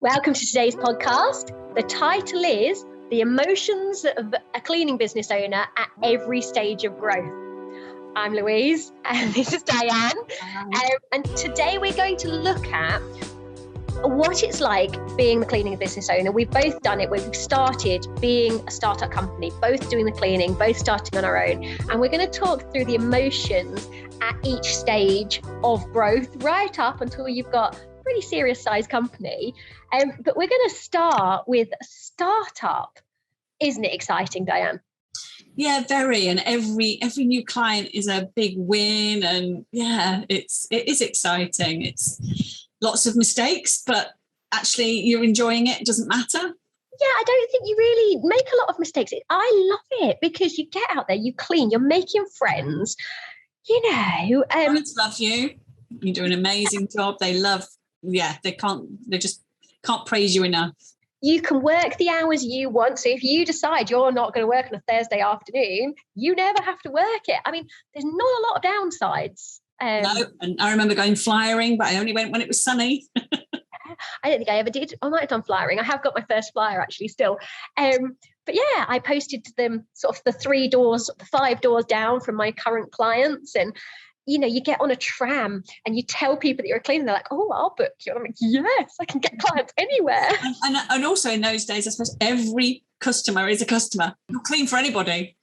Welcome to today's podcast. The title is The Emotions of a Cleaning Business Owner at Every Stage of Growth. I'm Louise and this is Diane. And today we're going to look at what it's like being the cleaning business owner. We've both done it. We've started being a startup company, both doing the cleaning, both starting on our own. And we're going to talk through the emotions at each stage of growth, right up until you've got a pretty serious sized company. But we're going to start with a startup. Isn't it exciting, Diane? Yeah, very. And every new client is a big win. And yeah, it is exciting. It's lots of mistakes, but actually you're enjoying it. It doesn't matter. Yeah, I don't think you really make a lot of mistakes. I love it because you get out there, you clean, you're making friends. You know, clients love you. You do an amazing job. They just can't praise you enough. You can work the hours you want. So if you decide you're not going to work on a Thursday afternoon, you never have to work it. I mean, there's not a lot of downsides. No, and I remember going flyering, but I only went when it was sunny. I don't think I ever did. I might have done flyering. I have got my first flyer actually still. But yeah, I posted to them sort of the 5 doors down from my current clients. And, you know, you get on a tram and you tell people that you're a cleaner. They're like, oh, I'll book you. And I'm like, yes, I can get clients anywhere. And also in those days, I suppose every customer is a customer. You'll clean for anybody.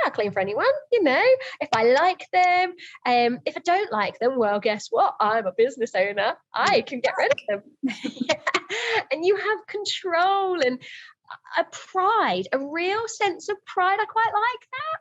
I clean for anyone, you know, if I like them. If I don't like them, well, guess what? I'm a business owner. I can get rid of them. Yeah. And you have control and a pride, a real sense of pride. I quite like that.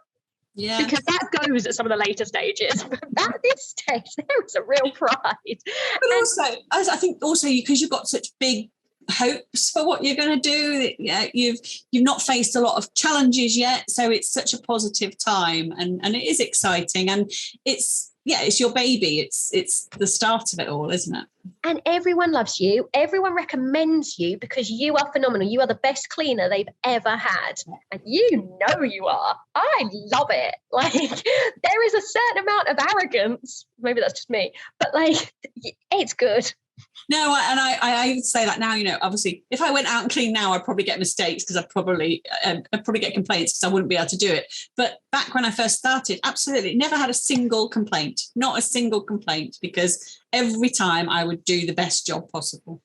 Yeah. Because that goes at some of the later stages. But at this stage, there is a real pride. But also, I think also because you've got such big hopes for what you're going to do. Yeah, you've not faced a lot of challenges yet, so it's such a positive time, and it is exciting, and it's your baby. It's the start of it all, isn't it? And everyone loves you. Everyone recommends you because you are phenomenal. You are the best cleaner they've ever had, and you know you are. I love it. Like, there is a certain amount of arrogance. Maybe that's just me, but like, it's good. No, I would say that now, you know, obviously, if I went out and cleaned now, I'd probably get mistakes because I'd probably get complaints because I wouldn't be able to do it. But back when I first started, absolutely, never had a single complaint, not a single complaint, because every time I would do the best job possible.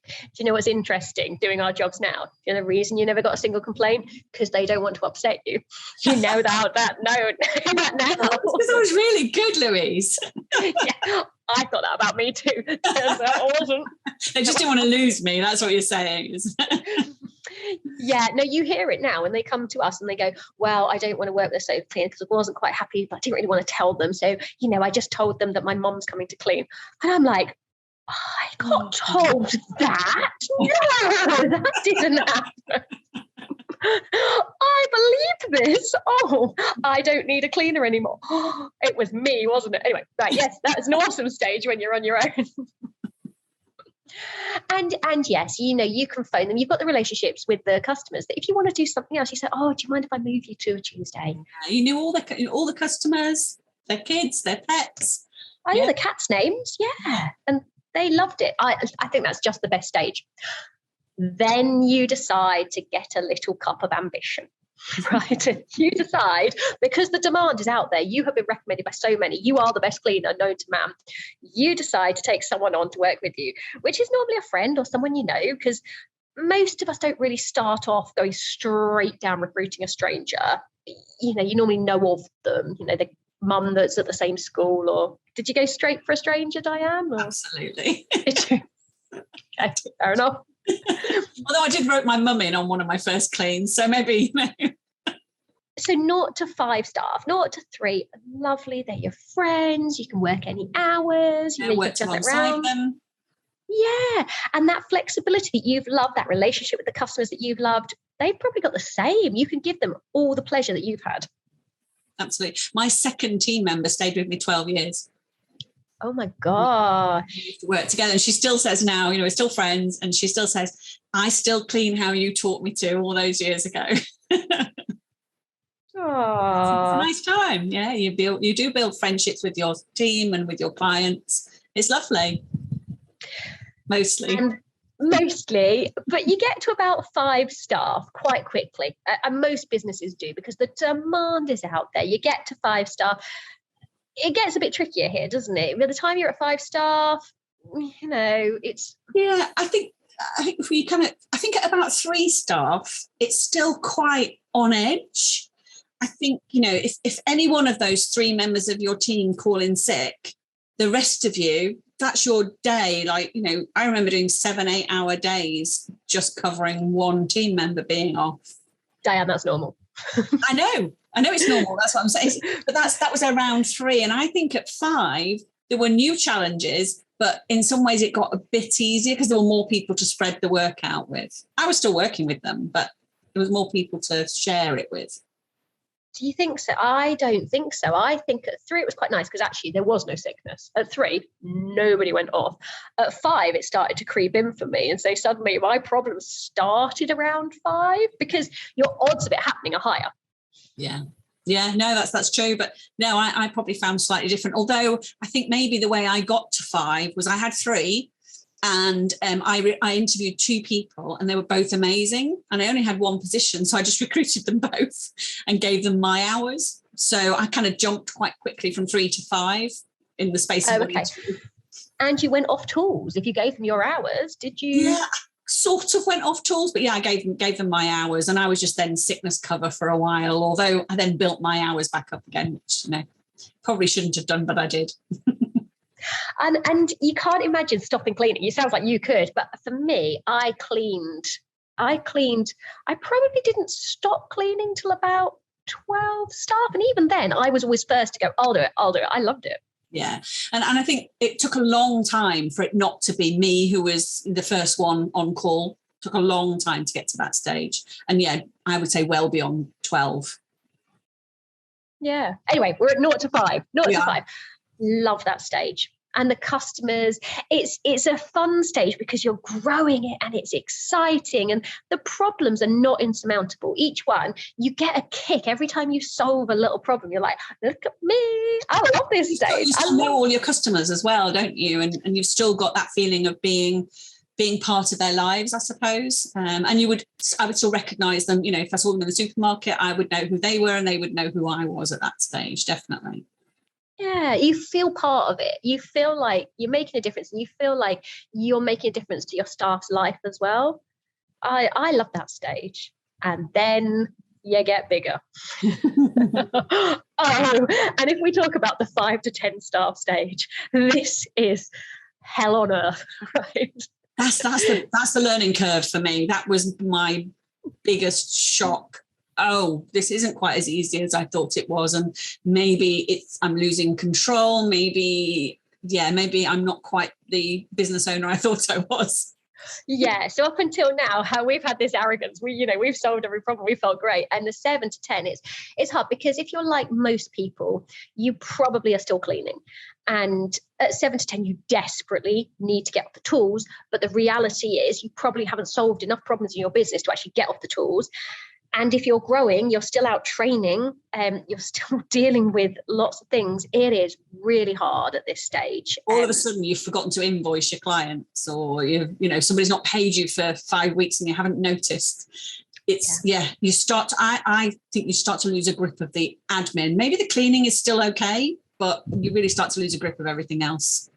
Do you know what's interesting doing our jobs now? You know the reason you never got a single complaint? Because they don't want to upset you. You know that now. Because I was really good, Louise. Yeah, I thought that about me too. I wasn't. They just didn't want to lose me. That's what you're saying, isn't it? Yeah, no, you hear it now when they come to us and they go, well, I don't want to work with a sofa cleaner because I wasn't quite happy, but I didn't really want to tell them. So, you know, I just told them that my mom's coming to clean. And I'm like, I got told that? No, that didn't happen. I believe this. Oh, I don't need a cleaner anymore. It was me, wasn't it? Anyway, right, yes, that's an awesome stage when you're on your own. And yes, you know, you can phone them. You've got the relationships with the customers that if you want to do something else, you say, oh, do you mind if I move you to a Tuesday? You knew all the customers, their kids, their pets. I know the cats' names, yeah. And they loved it. I think that's just the best stage. Then you decide to get a little cup of ambition, right? You decide, because the demand is out there, you have been recommended by so many, you are the best cleaner known to man. You decide to take someone on to work with you, which is normally a friend or someone you know, because most of us don't really start off going straight down recruiting a stranger. You know, you normally know of them, you know, the mum that's at the same school. Or did you go straight for a stranger, Diane? Or? Absolutely. Okay, fair enough. Although I did wrote my mum in on one of my first cleans, so maybe, you know. So 0 to 5 staff, 0 to 3, lovely. They're your friends. You can work any hours. You work alongside them. Yeah, and that flexibility that you've loved, that relationship with the customers that you've loved, they've probably got the same. You can give them all the pleasure that you've had. Absolutely. My second team member stayed with me 12 years. Oh my gosh. We used to work together, and she still says now, you know, we're still friends, and she still says, I still clean how you taught me to all those years ago. It's a nice time. Yeah, you do build friendships with your team and with your clients. It's lovely. Mostly. And but you get to about 5 staff quite quickly. And most businesses do, because the demand is out there. You get to 5 staff. It gets a bit trickier here, doesn't it? By the time you're at 5 staff, it's... Yeah, I think if we I think at about 3 staff, it's still quite on edge. I think, if any one of those 3 members of your team call in sick, the rest of you, that's your day. Like, I remember doing 7-8 hour days just covering one team member being off. Diane, that's normal. I know it's normal. That's what I'm saying. But that was around 3. And I think at 5, there were new challenges, but in some ways it got a bit easier because there were more people to spread the work out with. I was still working with them, but there was more people to share it with. Do you think so? I don't think so. I think at 3 it was quite nice because actually there was no sickness. At 3, nobody went off. At 5, it started to creep in for me. And so suddenly my problems started around 5 because your odds of it happening are higher. Yeah. Yeah, no, that's true. But no, I probably found slightly different. Although I think maybe the way I got to 5 was I had 3 and I interviewed 2 people and they were both amazing. And I only had 1 position. So I just recruited them both and gave them my hours. So I kind of jumped quite quickly from 3 to 5 in the space of 1 year. And you went off tools. If you gave them your hours, did you? Yeah, sort of went off tools, but yeah, I gave them my hours, and I was just then sickness cover for a while, although I then built my hours back up again, which probably shouldn't have done, but I did. And you can't imagine stopping cleaning. It sounds like you could, but for me, I probably didn't stop cleaning till about 12 staff, and even then I was always first to go, I'll do it. I loved it. Yeah. And I think it took a long time for it not to be me who was the first one on call. It took a long time to get to that stage. And yeah, I would say well beyond 12. Yeah. Anyway, we're at 0 to 5. 0 to 5. Love that stage. And the customers, it's a fun stage because you're growing it and it's exciting and the problems are not insurmountable. Each one, you get a kick every time you solve a little problem. You're like, look at me. I love this stage. You still know all your customers as well, don't you? And you've still got that feeling of being part of their lives, I suppose. And I would still recognise them. If I saw them in the supermarket, I would know who they were and they would know who I was at that stage, definitely. Yeah, you feel part of it. You feel like you're making a difference and you feel like you're making a difference to your staff's life as well. I love that stage. And then you get bigger. And if we talk about the 5 to 10 staff stage, this is hell on earth, right? That's the learning curve for me. That was my biggest shock. Oh, this isn't quite as easy as I thought it was. And maybe I'm losing control. Maybe I'm not quite the business owner I thought I was. Yeah. So up until now, how we've had this arrogance, we've solved every problem. We felt great. And the 7 to 10, it's hard because if you're like most people, you probably are still cleaning. And at 7 to 10, you desperately need to get off the tools. But the reality is you probably haven't solved enough problems in your business to actually get off the tools. And if you're growing, you're still out training, you're still dealing with lots of things. It is really hard at this stage. All of a sudden, you've forgotten to invoice your clients, or somebody's not paid you for 5 weeks and you haven't noticed. You start. I think you start to lose a grip of the admin. Maybe the cleaning is still okay, but you really start to lose a grip of everything else.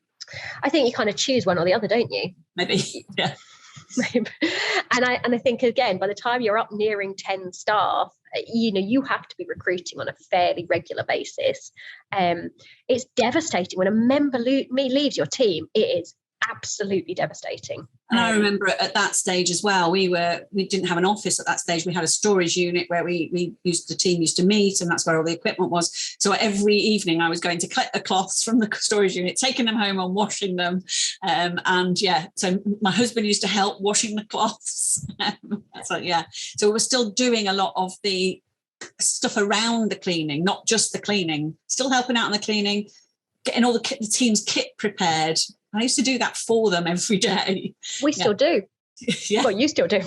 I think you kind of choose one or the other, don't you? Maybe, yeah. And I think, again, by the time you're up nearing 10 staff, you have to be recruiting on a fairly regular basis. It's devastating when a member leaves your team. It is absolutely devastating. And I remember at that stage as well, we didn't have an office at that stage. We had a storage unit where the team used to meet, and that's where all the equipment was. So every evening I was going to collect the cloths from the storage unit, taking them home and washing them. So my husband used to help washing the cloths. So we were still doing a lot of the stuff around the cleaning, not just the cleaning, still helping out on the cleaning, getting all the team's kit prepared. I used to do that for them every day. We still do. Yeah. Well, you still do.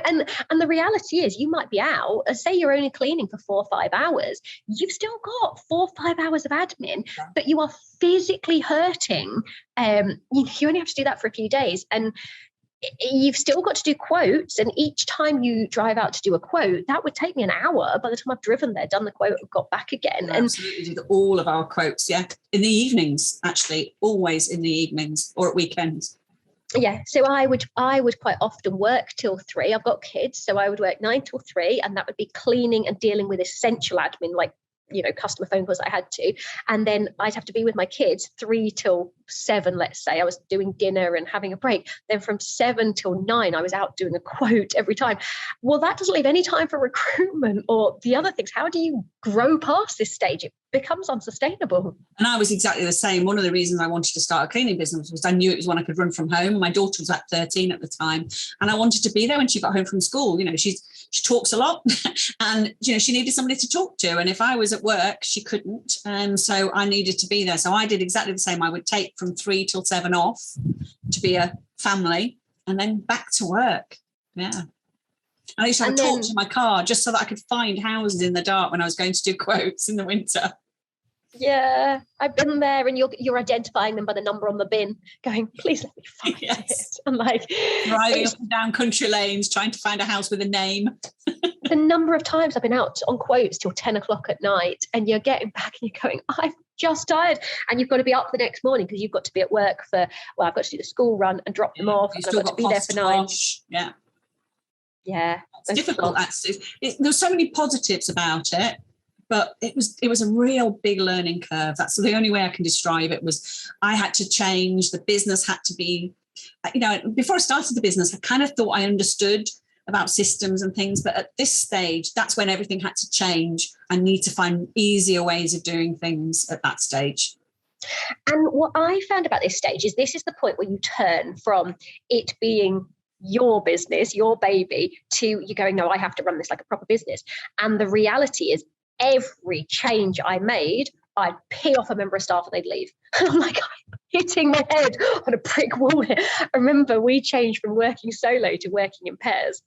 and the reality is you might be out, say you're only cleaning for 4 or 5 hours. You've still got 4 or 5 hours of admin, but you are physically hurting. You only have to do that for a few days. And you've still got to do quotes. And each time you drive out to do a quote, that would take me an hour. By the time I've driven there, done the quote, I've got back again. Yeah, absolutely do all of our quotes. Yeah. In the evenings, actually, always in the evenings or at weekends. Yeah, so I would quite often work till 3. I've got kids, so I would work 9 till 3, and that would be cleaning and dealing with essential admin, like, customer phone calls I had to. And then I'd have to be with my kids 3 till 7, let's say. I was doing dinner and having a break. Then from 7 till 9, I was out doing a quote every time. Well, that doesn't leave any time for recruitment or the other things. How do you grow past this stage? It becomes unsustainable. And I was exactly the same. One of the reasons I wanted to start a cleaning business was I knew it was one I could run from home. My daughter was at 13 at the time, and I wanted to be there when she got home from school. She talks a lot and, she needed somebody to talk to. And if I was at work, she couldn't. So I needed to be there. So I did exactly the same. I would take from 3 till 7 off to be a family and then back to work. Yeah. And I used to have a torch in my car just so that I could find houses in the dark when I was going to do quotes in the winter. Yeah, I've been there, and you're identifying them by the number on the bin, going, please let me find it. I'm like driving up and down country lanes, trying to find a house with a name. The number of times I've been out on quotes till 10 o'clock at night, and you're getting back and you're going, I'm just tired. And you've got to be up the next morning because you've got to be at work for, I've got to do the school run and drop them off. And I've got to be there for 9. Yeah. Yeah. It's difficult. There's so many positives about it. But it was a real big learning curve. That's the only way I can describe it. Was I had to change. The business had to be, before I started the business, I kind of thought I understood about systems and things. But at this stage, that's when everything had to change. I need to find easier ways of doing things at that stage. And what I found about this stage is this is the point where you turn from it being your business, your baby, to you going, no, I have to run this like a proper business. And the reality is, every change I made, I'd pee off a member of staff and they'd leave. I'm like, I'm hitting my head on a brick wall here. I remember we changed from working solo to working in pairs.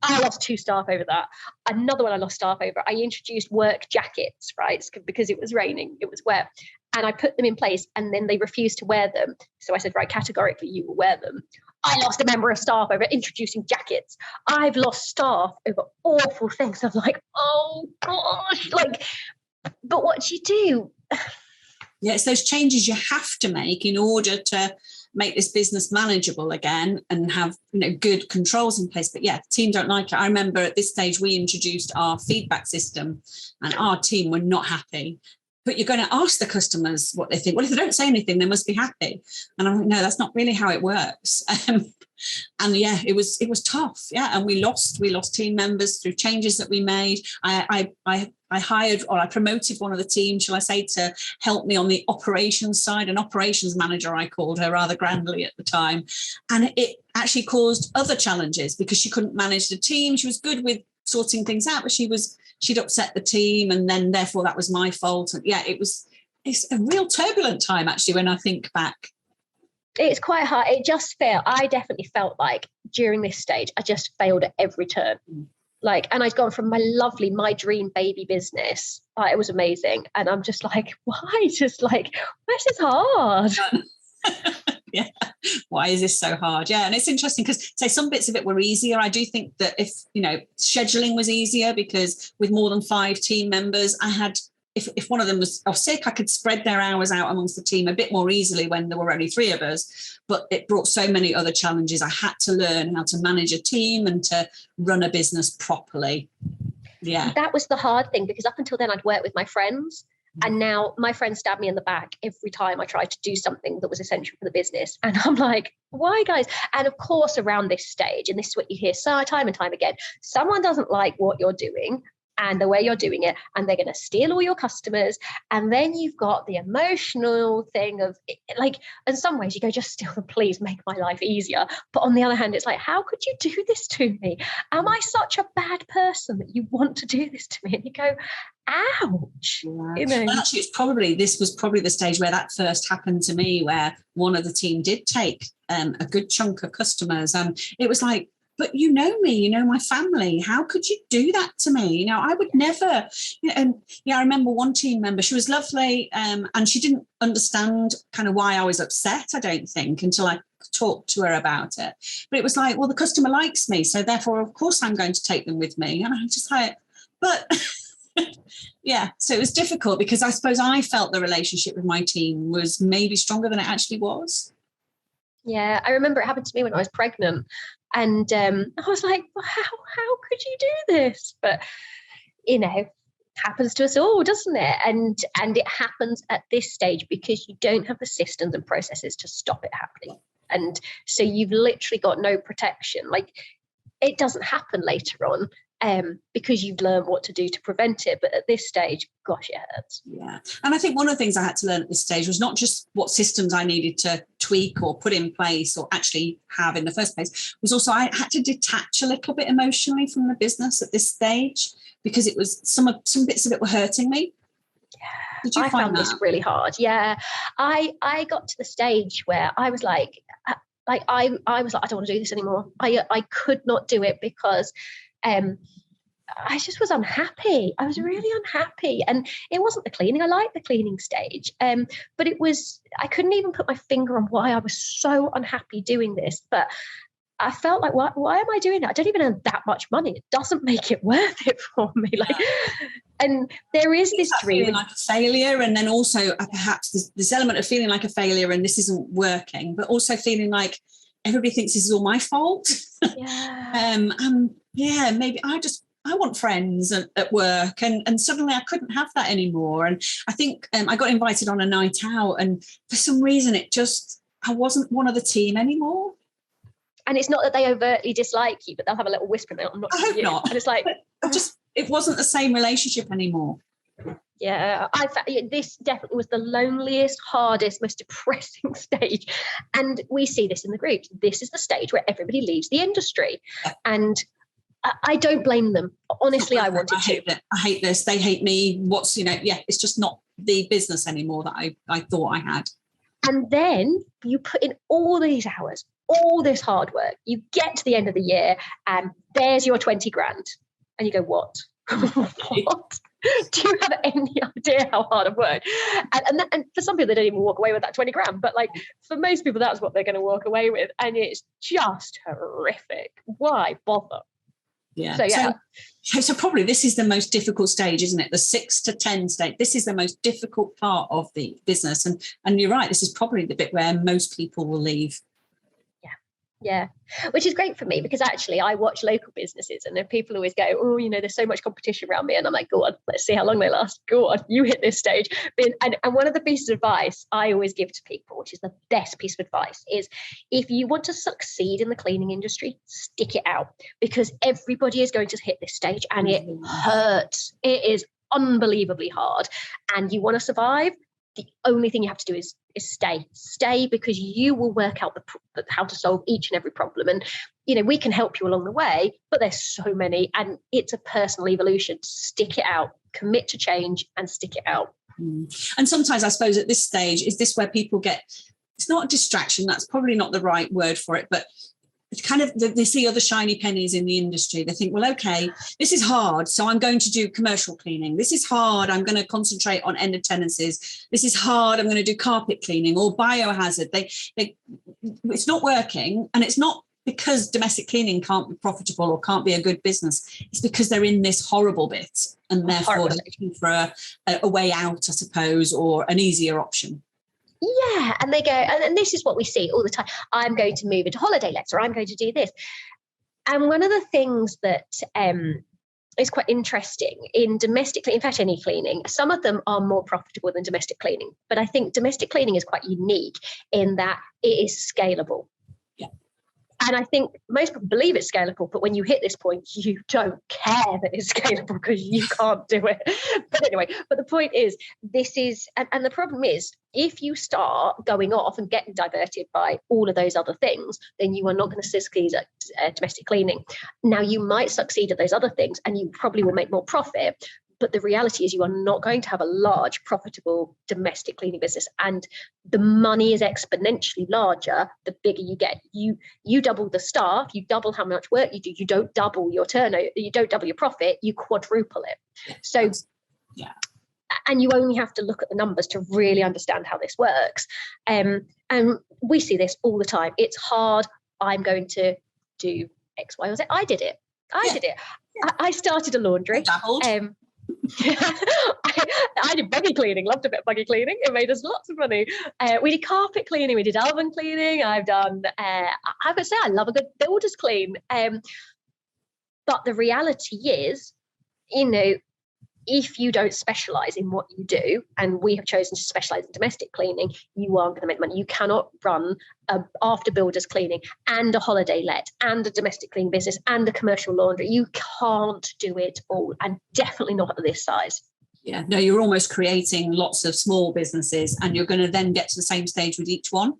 I lost 2 staff over that. Another one I lost staff over. I introduced work jackets, right? Because it was raining, it was wet. And I put them in place and then they refused to wear them. So I said, right, categorically, you will wear them. I lost a member of staff over introducing jackets. I've lost staff over awful things. I'm like, oh gosh, but what do you do? Yeah, it's those changes you have to make in order to make this business manageable again and have good controls in place. But yeah, the team don't like it. I remember at this stage we introduced our feedback system and our team were not happy. But you're going to ask the customers what they think. Well, if they don't say anything, they must be happy. And I'm like, no, that's not really how it works. And yeah, it was tough. Yeah, and we lost team members through changes that we made. I hired, or I promoted one of the team, shall I say, to help me on the operations side. An operations manager, I called her rather grandly at the time. And it actually caused other challenges because she couldn't manage the team. She was good with sorting things out, but she'd upset the team, and then therefore that was my fault. And yeah, it's a real turbulent time actually when I think back. It's quite hard. I definitely felt like during this stage, I just failed at every turn. And I'd gone from my dream baby business. It was amazing. And I'm just like, why is this hard? Yeah. Why is this so hard? Yeah. And it's interesting because say some bits of it were easier. I do think that if, scheduling was easier because with more than 5 team members, I had, if one of them was off sick, I could spread their hours out amongst the team a bit more easily when there were only 3 of us. But it brought so many other challenges. I had to learn how to manage a team and to run a business properly. Yeah. That was the hard thing because up until then I'd worked with my friends. And now my friends stab me in the back every time I try to do something that was essential for the business. And I'm like, why, guys? And of course, around this stage, and this is what you hear time and time again, someone doesn't like what you're doing. and the way you're doing it, and they're going to steal all your customers. And then you've got the emotional thing of like, in some ways you go, just steal them, please make my life easier. But on the other hand, it's like, how could you do this to me? Am I such a bad person that you want to do this to me? And you go, ouch. Yeah. You know? Well, actually, this was probably the stage where that first happened to me, where one of the team did take a good chunk of customers. And it was like, but you know me, you know my family. How could you do that to me? You know, I would never. You know, and I remember one team member, she was lovely, and she didn't understand kind of why I was upset, I don't think, until I talked to her about it. But it was like, well, the customer likes me, so therefore, of course, I'm going to take them with me. And I'm just like, but yeah, so it was difficult because I suppose I felt the relationship with my team was maybe stronger than it actually was. Yeah, I remember it happened to me when I was pregnant. And I was like, well, how could you do this? But, you know, happens to us all, doesn't it? And it happens at this stage because you don't have the systems and processes to stop it happening. And so you've literally got no protection. Like, it doesn't happen later on because you've learned what to do to prevent it. But at this stage, gosh, it hurts. Yeah. And I think one of the things I had to learn at this stage was not just what systems I needed to tweak or put in place or actually have in the first place, was also I had to detach a little bit emotionally from the business at this stage, because it was some bits of it were hurting me. Yeah, Did you I found this really hard. Yeah, I got to the stage where I was like I was like, I don't want to do this anymore. I could not do it because I just was unhappy. I was really unhappy. And it wasn't the cleaning. I liked the cleaning stage. But it was, I couldn't even put my finger on why I was so unhappy doing this. But I felt like, why am I doing it? I don't even earn that much money. It doesn't make it worth it for me. Like, and there is this dream. Feeling like a failure. And then also perhaps there's this element of feeling like a failure and this isn't working, but also feeling like everybody thinks this is all my fault. Yeah. Yeah, maybe I want friends at work, and suddenly I couldn't have that anymore. And I think I got invited on a night out, and for some reason I wasn't one of the team anymore. And it's not that they overtly dislike you, but they'll have a little whisper and I'm not. I hope you. not. And it's like, it wasn't the same relationship anymore. Yeah, this definitely was the loneliest, hardest, most depressing stage. And we see this in the groups. This is the stage where everybody leaves the industry. And I don't blame them. Honestly, I wanted to. I hate this. They hate me. It's just not the business anymore that I thought I had. And then you put in all these hours, all this hard work. You get to the end of the year and there's your 20 grand. And you go, what? What? Do you have any idea how hard I've worked? And for some people, they don't even walk away with that 20 grand. But like for most people, that's what they're going to walk away with. And it's just horrific. Why bother? Yeah. So probably this is the most difficult stage, isn't it? The 6 to 10 stage. This is the most difficult part of the business. And you're right, this is probably the bit where most people will leave. Yeah, which is great for me because actually I watch local businesses and then people always go, oh, you know, there's so much competition around me. And I'm like, go on, let's see how long they last. Go on, you hit this stage. And one of the pieces of advice I always give to people, which is the best piece of advice, is if you want to succeed in the cleaning industry, stick it out, because everybody is going to hit this stage and it hurts. It is unbelievably hard. And you want to survive, the only thing you have to do is stay, because you will work out how to solve each and every problem. And, you know, we can help you along the way, but there's so many, and it's a personal evolution. Stick it out, commit to change and stick it out. And sometimes I suppose at this stage, is this where people get, it's not a distraction, that's probably not the right word for it, but it's kind of, they see other shiny pennies in the industry. They think, well, okay, this is hard, so I'm going to do commercial cleaning. This is hard, I'm going to concentrate on end of tenancies. This is hard, I'm going to do carpet cleaning or biohazard. It's not working, and it's not because domestic cleaning can't be profitable or can't be a good business. It's because they're in this horrible bit, and therefore they're looking for a way out, I suppose, or an easier option. Yeah, and they go, and this is what we see all the time. I'm going to move into holiday lets, or I'm going to do this. And one of the things that is quite interesting in domestic cleaning, in fact, any cleaning, some of them are more profitable than domestic cleaning. But I think domestic cleaning is quite unique in that it is scalable. Yeah. And I think most people believe it's scalable, but when you hit this point, you don't care that it's scalable because you can't do it. But anyway, but the point is, this is, and the problem is, if you start going off and getting diverted by all of those other things, then you are not going to succeed at domestic cleaning. Now, you might succeed at those other things and you probably will make more profit. But the reality is you are not going to have a large, profitable domestic cleaning business. And the money is exponentially larger the bigger you get. You double the staff, you double how much work you do. You don't double your turnover, you don't double your profit, you quadruple it. So, yeah. And you only have to look at the numbers to really understand how this works. And we see this all the time. It's hard. I'm going to do X, Y, or Z. I did it. I started a laundry. I did buggy cleaning, loved a bit of buggy cleaning. It made us lots of money. We did carpet cleaning, we did oven cleaning. I've done, I would say I love a good builder's clean. But the reality is, if you don't specialize in what you do, and we have chosen to specialize in domestic cleaning, you aren't going to make money. You cannot run after builders cleaning and a holiday let and a domestic cleaning business and a commercial laundry. You can't do it all, and definitely not at this size. Yeah, no, you're almost creating lots of small businesses, and you're going to then get to the same stage with each one.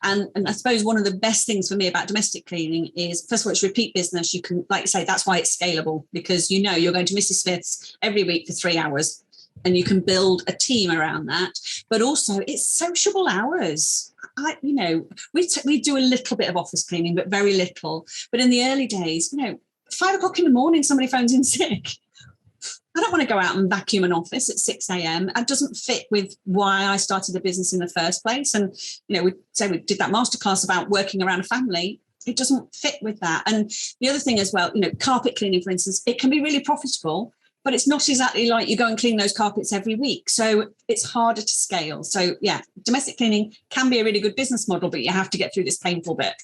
And I suppose one of the best things for me about domestic cleaning is, first of all, it's repeat business. You can, like you say, that's why it's scalable, because you're going to Mrs. Smith's every week for 3 hours, and you can build a team around that. But also, it's sociable hours. We do a little bit of office cleaning, but very little. But in the early days, 5 o'clock in the morning, somebody phones in sick. I don't want to go out and vacuum an office at 6 a.m. It doesn't fit with why I started the business in the first place. And, we did that masterclass about working around a family. It doesn't fit with that. And the other thing as well, carpet cleaning, for instance, it can be really profitable, but it's not exactly like you go and clean those carpets every week. So it's harder to scale. So, yeah, domestic cleaning can be a really good business model, but you have to get through this painful bit.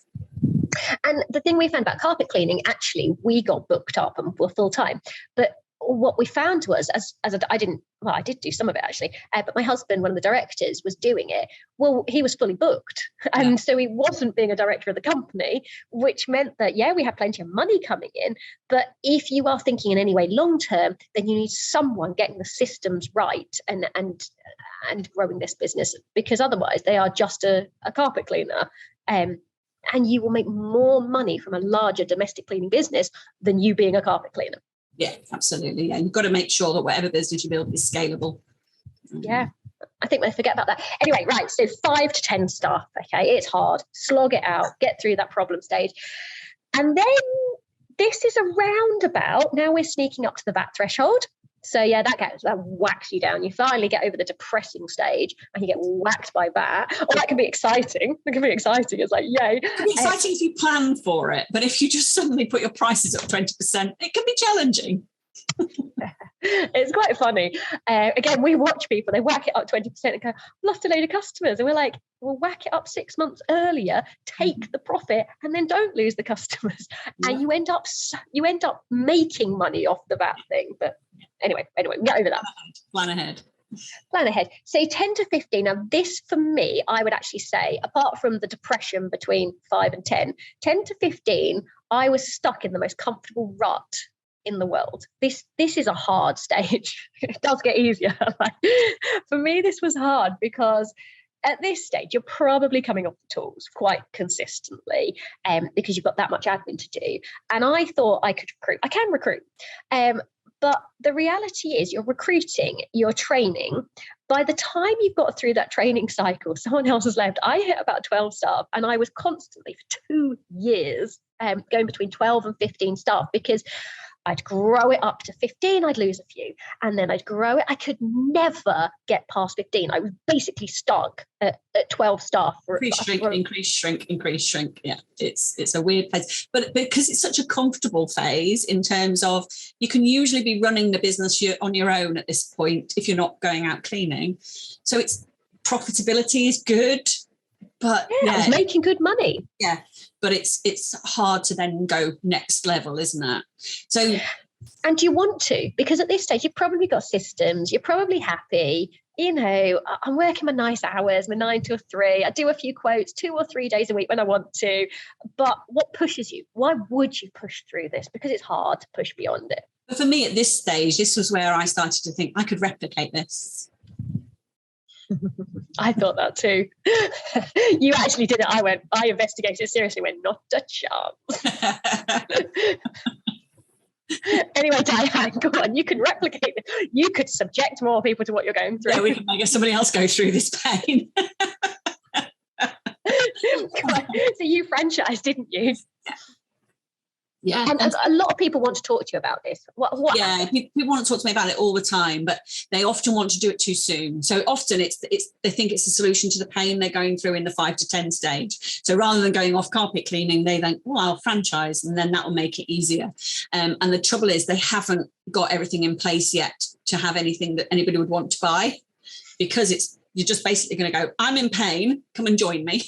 And the thing we found about carpet cleaning, actually, we got booked up and were full time. But what we found was, I did do some of it actually, but my husband, one of the directors, was doing it. Well, he was fully booked. And so he wasn't being a director of the company, which meant that, we had plenty of money coming in. But if you are thinking in any way long term, then you need someone getting the systems right and growing this business, because otherwise they are just a carpet cleaner. And you will make more money from a larger domestic cleaning business than you being a carpet cleaner. Yeah, absolutely. Yeah, you've got to make sure that whatever business you build is scalable. Yeah, I think they forget about that. Anyway, right, so 5 to 10 staff, okay, it's hard. Slog it out, get through that problem stage. And then this is a roundabout. Now we're sneaking up to the VAT threshold. So that whacks you down. You finally get over the depressing stage and you get whacked by VAT. Or that can be exciting. It's like, yay. It can be exciting if you plan for it, but if you just suddenly put your prices up 20%, it can be challenging. It's quite funny. Again, we watch people, they whack it up 20% and go, lost a load of customers. And we're like, well, whack it up 6 months earlier, take the profit, and then don't lose the customers. Yeah. And you end up making money off the VAT thing. But anyway, get over that. Plan ahead. So 10 to 15. Now, this for me, I would actually say, apart from the depression between 5 and 10 to 15, I was stuck in the most comfortable rut in the world. This is a hard stage. It does get easier. For me, this was hard because at this stage, you're probably coming off the tools quite consistently because you've got that much admin to do. And I thought I could recruit. I can recruit. But the reality is you're recruiting, you're training. By the time you've got through that training cycle, someone else has left. I hit about 12 staff, and I was constantly for 2 years going between 12 and 15 staff, because I'd grow it up to 15, I'd lose a few, and then I'd grow it. I could never get past 15. I was basically stuck at 12 staff. Increase, shrink. Yeah, it's a weird place. But because it's such a comfortable phase in terms of you can usually be running the business on your own at this point if you're not going out cleaning. So it's profitability is good. But I was making good money. Yeah, but it's hard to then go next level, isn't it? So And you want to, because at this stage, you've probably got systems, you're probably happy. You know, I'm working my nice hours, my 9 to 3. I do a few quotes 2 or 3 days a week when I want to. But what pushes you? Why would you push through this? Because it's hard to push beyond it. But for me at this stage, this was where I started to think I could replicate this. I thought that too. You actually did it. I investigated it seriously, went, not a chance. Anyway, Diane, go on. You can replicate it. You could subject more people to what you're going through. Yeah, we can make somebody else go through this pain. So you franchised, didn't you? Yeah. And a lot of people want to talk to you about this. What yeah, people want to talk to me about it all the time, but they often want to do it too soon. So often it's they think it's the solution to the pain they're going through in the 5 to 10 stage. So rather than going off carpet cleaning, they think, well, I'll franchise, and then that will make it easier. And the trouble is they haven't got everything in place yet to have anything that anybody would want to buy, because you're just basically going to go, I'm in pain, come and join me.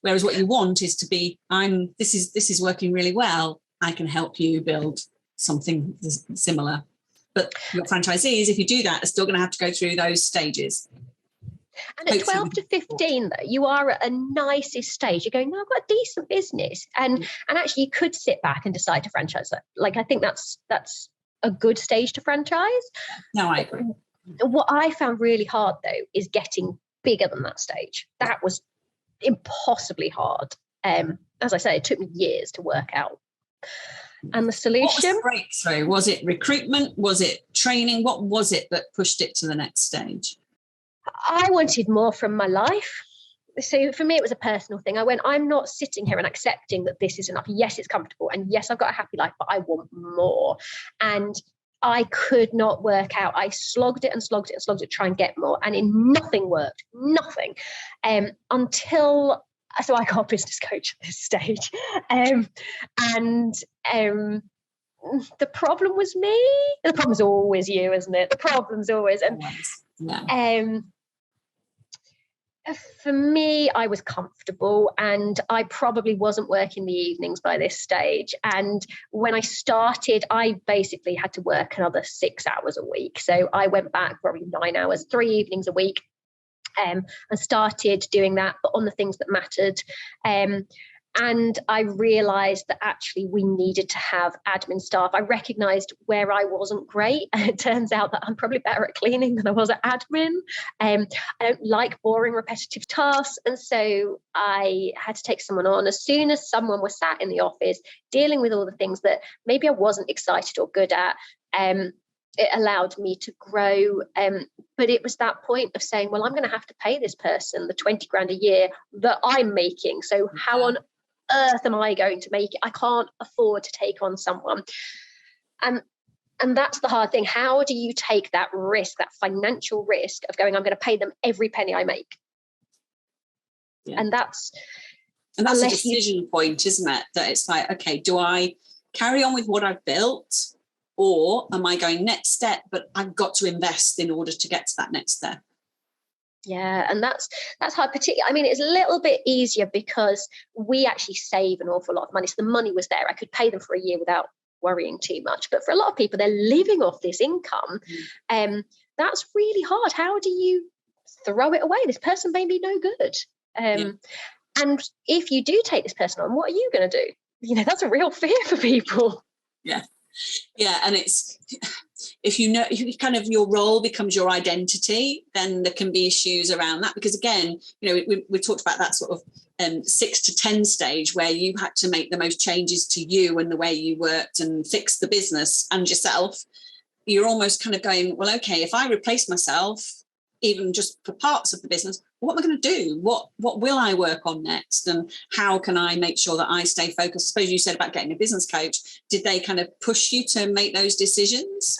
Whereas what you want is to be, this is working really well, I can help you build something similar. But your franchisees, if you do that, are still going to have to go through those stages. And at 12 to 15, though, you are at a nicest stage. You're going, no, I've got a decent business. And actually you could sit back and decide to franchise that. Like, I think that's a good stage to franchise. No, I agree. What I found really hard, though, is getting bigger than that stage. That was impossibly hard. As I say, it took me years to work out. And the solution? What was the breakthrough? Was it recruitment? Was it training? What was it that pushed it to the next stage? I wanted more from my life. So for me, it was a personal thing. I'm not sitting here and accepting that this is enough. Yes, it's comfortable. And yes, I've got a happy life, but I want more. And I could not work out. I slogged it to try and get more. And nothing worked, nothing. Until, so I got a business coach at this stage. And the problem was me. The problem's always you, isn't it? The problem's always. And yeah. For me, I was comfortable, and I probably wasn't working the evenings by this stage. And when I started, I basically had to work another 6 hours a week. So I went back probably 9 hours, 3 evenings a week, and started doing that, but on the things that mattered. And I realised that actually we needed to have admin staff. I recognised where I wasn't great. And it turns out that I'm probably better at cleaning than I was at admin. I don't like boring, repetitive tasks. And so I had to take someone on. As soon as someone was sat in the office dealing with all the things that maybe I wasn't excited or good at, it allowed me to grow. But it was that point of saying, well, I'm going to have to pay this person the 20 grand a year that I'm making. So how on earth am I going to make it? I can't afford to take on someone. And that's the hard thing. How do you take that risk, that financial risk of going, I'm going to pay them every penny I make? Yeah. And that's a decision point, isn't it? That it's like, okay, do I carry on with what I've built, or am I going next step, but I've got to invest in order to get to that next step? Yeah, and that's hard. Particularly, I mean, it's a little bit easier because we actually save an awful lot of money. So the money was there. I could pay them for a year without worrying too much. But for a lot of people, they're living off this income. That's really hard. How do you throw it away? This person may be no good. And if you do take this person on, what are you going to do? You know, that's a real fear for people. Yeah, and it's, if kind of your role becomes your identity, then there can be issues around that, because again, you know, we talked about that sort of 6 to 10 stage where you had to make the most changes to you and the way you worked and fix the business and yourself. You're almost kind of going, well, okay, if I replace myself, even just for parts of the business, what am I going to do? What will I work on next? And how can I make sure that I stay focused? I suppose you said about getting a business coach. Did they kind of push you to make those decisions?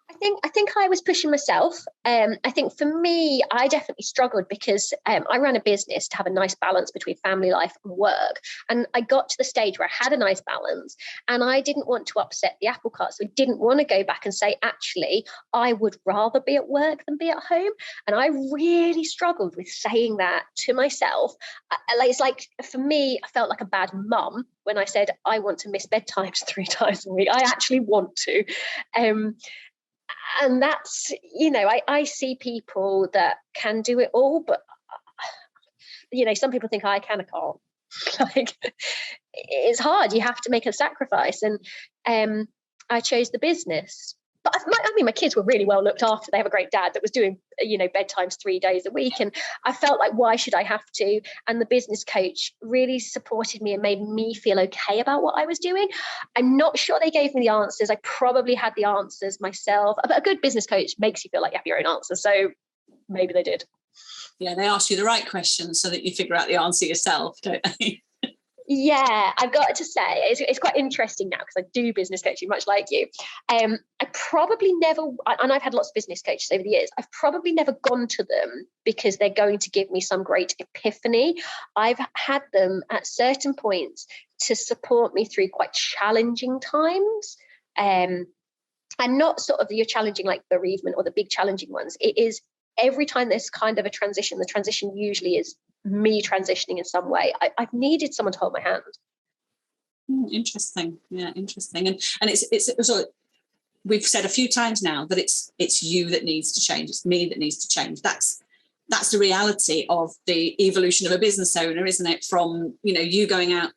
I think I was pushing myself. I think for me, I definitely struggled because I ran a business to have a nice balance between family life and work. And I got to the stage where I had a nice balance and I didn't want to upset the apple cart. So I didn't want to go back and say, actually, I would rather be at work than be at home. And I really struggled with saying that to myself. It's like, for me, I felt like a bad mum when I said, I want to miss bedtimes 3 times a week. I actually want to. And that's, I see people that can do it all, but, some people think I can, I can't. Like, it's hard. You have to make a sacrifice. And I chose the business. But my kids were really well looked after. They have a great dad that was doing, bedtimes 3 days a week. And I felt like, why should I have to? And the business coach really supported me and made me feel okay about what I was doing. I'm not sure they gave me the answers. I probably had the answers myself. But a good business coach makes you feel like you have your own answer. So maybe they did. Yeah, they ask you the right questions so that you figure out the answer yourself, don't they? Yeah, I've got to say, it's quite interesting now because I do business coaching, much like you. I probably never, and I've had lots of business coaches over the years, I've probably never gone to them because they're going to give me some great epiphany. I've had them at certain points to support me through quite challenging times. And not sort of you're challenging like bereavement or the big challenging ones. It is every time there's kind of a transition, the transition usually is me transitioning in some way. I've needed someone to hold my hand. Interesting. Yeah, interesting. And it's sort of, we've said a few times now that it's you that needs to change. It's me that needs to change. That's the reality of the evolution of a business owner, isn't it? From, you going out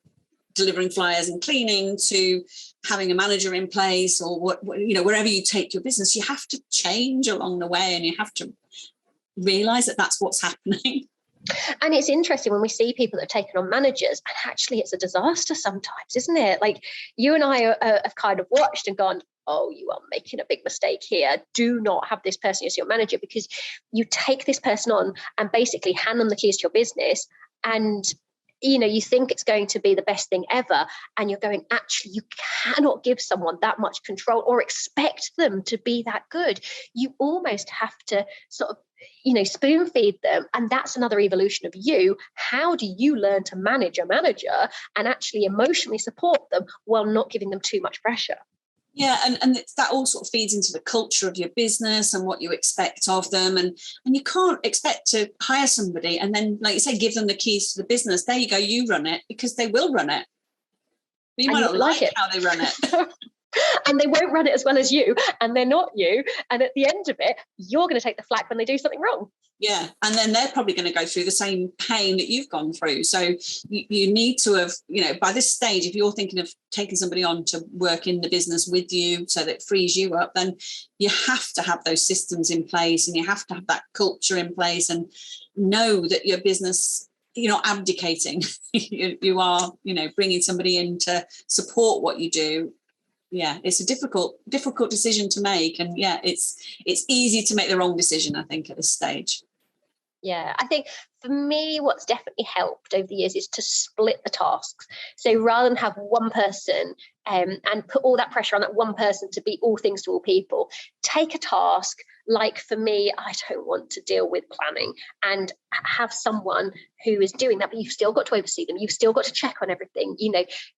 delivering flyers and cleaning to having a manager in place, or wherever you take your business, you have to change along the way, and you have to realize that that's what's happening. And it's interesting when we see people that have taken on managers, and actually it's a disaster sometimes, isn't it? Like, you and I have kind of watched and gone, oh, you are making a big mistake here. Do not have this person as your manager, because you take this person on and basically hand them the keys to your business, and you think it's going to be the best thing ever, and you're going, actually, you cannot give someone that much control or expect them to be that good. You almost have to sort of spoon feed them. And that's another evolution of you. How do you learn to manage a manager and actually emotionally support them while not giving them too much pressure? Yeah, and that all sort of feeds into the culture of your business and what you expect of them. And you can't expect to hire somebody and then, like you say, give them the keys to the business. There you go, you run it, because they will run it. But you might not like how they run it. And they won't run it as well as you, and they're not you. And at the end of it, you're going to take the flak when they do something wrong. Yeah, and then they're probably going to go through the same pain that you've gone through. So you need to have, by this stage, if you're thinking of taking somebody on to work in the business with you so that it frees you up, then you have to have those systems in place, and you have to have that culture in place, and know that your business, you're not abdicating. you are, bringing somebody in to support what you do. Yeah, it's a difficult decision to make. And yeah, it's easy to make the wrong decision, I think, at this stage. Yeah, I think for me, what's definitely helped over the years is to split the tasks. So rather than have one person and put all that pressure on that one person to be all things to all people, take a task. Like for me, I don't want to deal with planning, and have someone who is doing that, but you've still got to oversee them. You've still got to check on everything.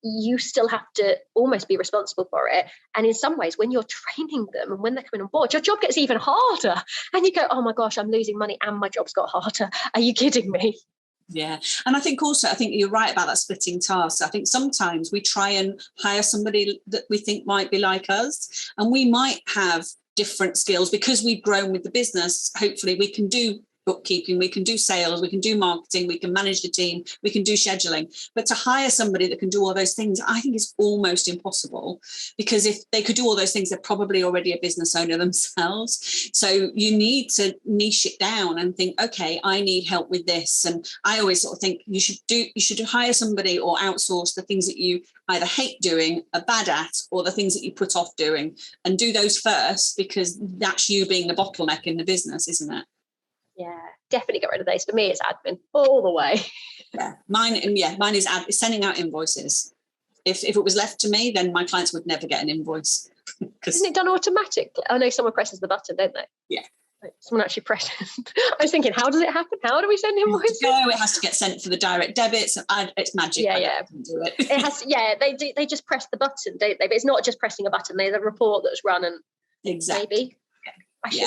You still have to almost be responsible for it. And in some ways, when you're training them and when they're coming on board, your job gets even harder. And you go, oh my gosh, I'm losing money and my job's got harder. Are you kidding me? Yeah. And I think you're right about that splitting tasks. I think sometimes we try and hire somebody that we think might be like us, and we might have different skills because we've grown with the business. Hopefully we can do bookkeeping, we can do sales, we can do marketing, we can manage the team, we can do scheduling. But to hire somebody that can do all those things, I think is almost impossible, because if they could do all those things, they're probably already a business owner themselves. So you need to niche it down and think, okay, I need help with this. And I always sort of think you should hire somebody or outsource the things that you either hate doing, are bad at, or the things that you put off doing, and do those first, because that's you being the bottleneck in the business, isn't it? Yeah, definitely get rid of those. For me, it's admin all the way. Yeah, mine is sending out invoices. If it was left to me, then my clients would never get an invoice. Isn't it done automatically? I know someone presses the button, don't they? Yeah. Someone actually presses. I was thinking, how does it happen? How do we send invoices? It has to get sent for the direct debits. It's magic. Yeah. Do it. It has. Yeah, they do. They just press the button, don't they? But it's not just pressing a button. There's a report that's run, and exactly. Maybe.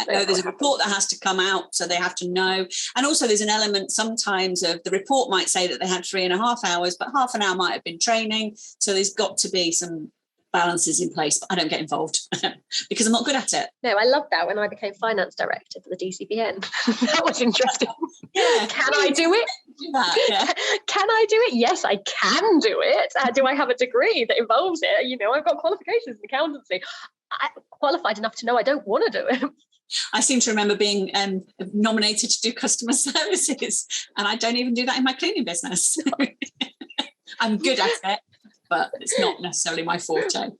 There's a report that has to come out, so they have to know. And also there's an element sometimes of the report might say that they had 3.5 hours, but half an hour might have been training. So there's got to be some balances in place, but I don't get involved because I'm not good at it. No, I loved that when I became finance director for the DCBN. That was interesting. Yeah. Can I do it? Do that, yeah. Can I do it? Yes, I can do it. Do I have a degree that involves it? I've got qualifications in accountancy. I'm qualified enough to know I don't want to do it. I seem to remember being nominated to do customer services, and I don't even do that in my cleaning business. I'm good at it, but it's not necessarily my forte.